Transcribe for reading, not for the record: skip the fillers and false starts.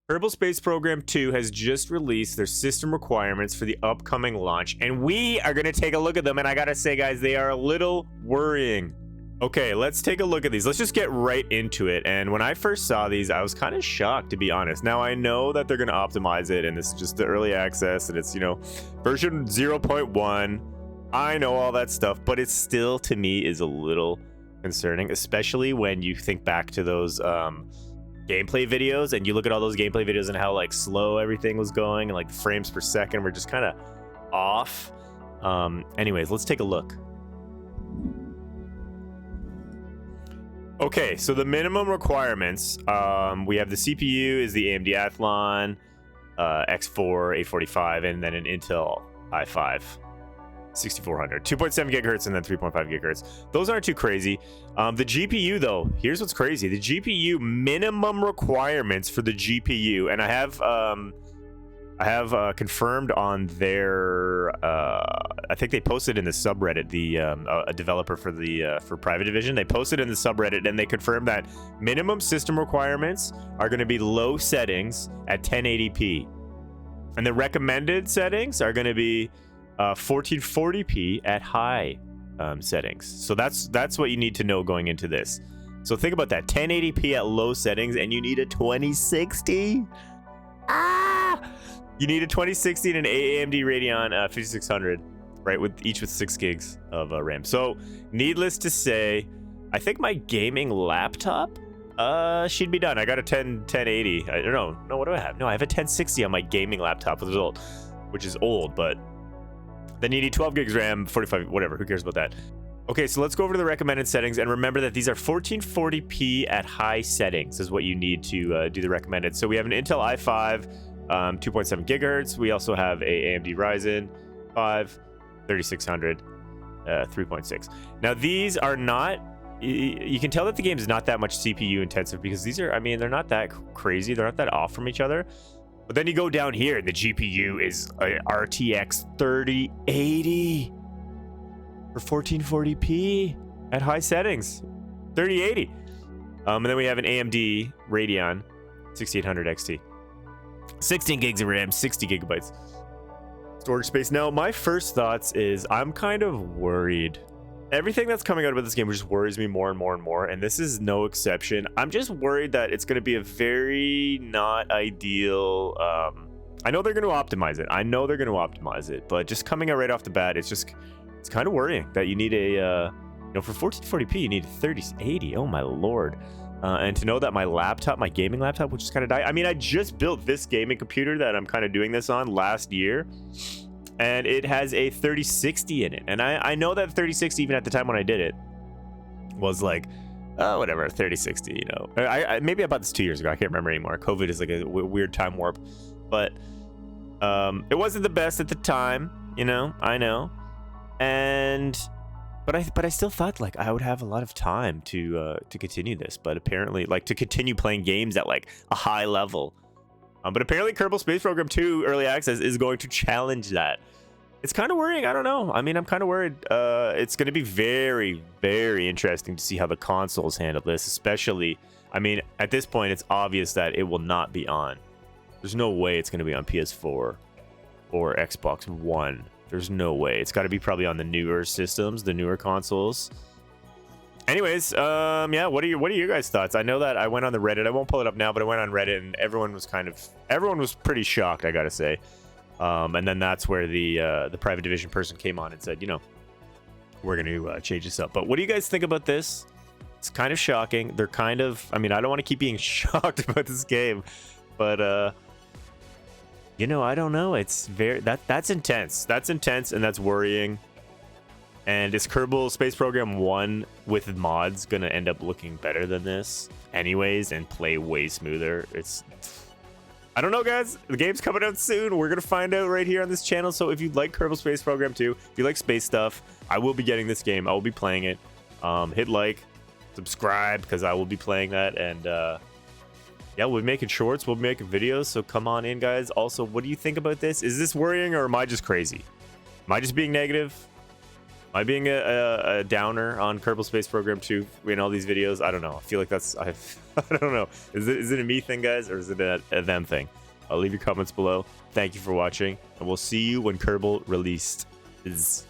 Kerbal Space Program 2 has just released their system requirements for the upcoming launch, and we are going to take a look at them, and I gotta say, guys, they are a little worrying. Okay, let's take a look at these. Let's just get right into it. And when I first saw these, I was kind of shocked, to be honest. Now, I know that they're going to optimize it, and this is just the early access, and it's, you know, version 0.1. I know all that stuff, but it still, to me, is a little concerning, especially when you think back to those gameplay videos, and you look at all those gameplay videos and how like slow everything was going, and like the frames per second were just kind of off. Anyways, let's take a look. Okay, so the minimum requirements, we have the CPU is the AMD Athlon X4 845, and then an Intel i5 6400, 2.7 gigahertz, and then 3.5 gigahertz. Those aren't too crazy. The GPU, though, here's what's crazy. The GPU minimum requirements for the GPU, and I have confirmed on their I think they posted in the subreddit, a developer for the for Private Division, they posted in the subreddit, and they confirmed that minimum system requirements are going to be low settings at 1080p, and the recommended settings are going to be 1440p at high settings. So that's what you need to know going into this. So think about that, 1080p at low settings, and you need a 2060. You need a 2060 and an AMD Radeon 5600, right? With 6 gigs of RAM. So needless to say, I think my gaming laptop should be done. I got a 1080. I don't know. No, what do I have? No, I have a 1060 on my gaming laptop, which is old, but then you need 12 gigs RAM, 45, whatever. Who cares about that? Okay, so let's go over to the recommended settings, and remember that these are 1440p at high settings is what you need to do the recommended. So we have an Intel i5, 2.7 gigahertz. We also have a AMD Ryzen 5 3600, 3.6. Now these are not, you can tell that the game is not that much CPU intensive, because these are, I mean, they're not that crazy. They're not that off from each other. But then you go down here, and the GPU is a RTX 3080 for 1440p at high settings, 3080. And then we have an AMD Radeon 6800 XT, 16 gigs of RAM, 60 gigabytes storage space. Now, my first thoughts is I'm kind of worried. Everything that's coming out about this game just worries me more and more and more, and this is no exception. I'm just worried that it's going to be a very not ideal. I know they're going to optimize it. But just coming out right off the bat, it's kind of worrying that you need a, for 1440p, you need a 3080. Oh my lord. And to know that my gaming laptop, which is kind of die. I mean, I just built this gaming computer that I'm kind of doing this on last year, and it has a 3060 in it. And I know that 3060, even at the time when I did it, was like, oh, whatever, 3060, you know. I maybe I bought this 2 years ago. I can't remember anymore. COVID is like a weird time warp. But it wasn't the best at the time, you know. I know. But I still thought like I would have a lot of time to continue this. But apparently, like, to continue playing games at like a high level. But apparently Kerbal Space Program 2 Early Access is going to challenge that. It's kind of worrying. I don't know. I mean, I'm kind of worried. It's going to be very, very interesting to see how the consoles handle this, especially, I mean, at this point, it's obvious that it will not be on. There's no way it's going to be on PS4 or Xbox One. There's no way. It's got to be probably on the newer systems, the newer consoles. Anyways, yeah, what are your guys' thoughts? I know that I went on the Reddit. I won't pull it up now, but I went on Reddit, and everyone was pretty shocked, I gotta say. And then that's where the Private Division person came on and said, you know, we're gonna change this up. But what do you guys think about this? It's kind of shocking. They're kind of, I mean, I don't want to keep being shocked about this game, but you know, I don't know. It's that's intense. That's intense, and that's worrying. And is Kerbal Space Program 1 with mods gonna end up looking better than this anyways and play way smoother? I don't know, guys. The game's coming out soon. We're gonna find out right here on this channel. So if you like Kerbal Space Program 2, if you like space stuff, I will be getting this game. I will be playing it. Hit like, subscribe, because I will be playing that. And yeah, we'll be making shorts, we'll be making videos, so come on in, guys. Also, what do you think about this? Is this worrying, or am I just crazy? Am I just being negative? Am I being a downer on Kerbal Space Program 2 in all these videos? I don't know. I feel like that's I don't know. Is it a me thing, guys, or is it a them thing? I'll leave your comments below. Thank you for watching, and we'll see you when Kerbal releases.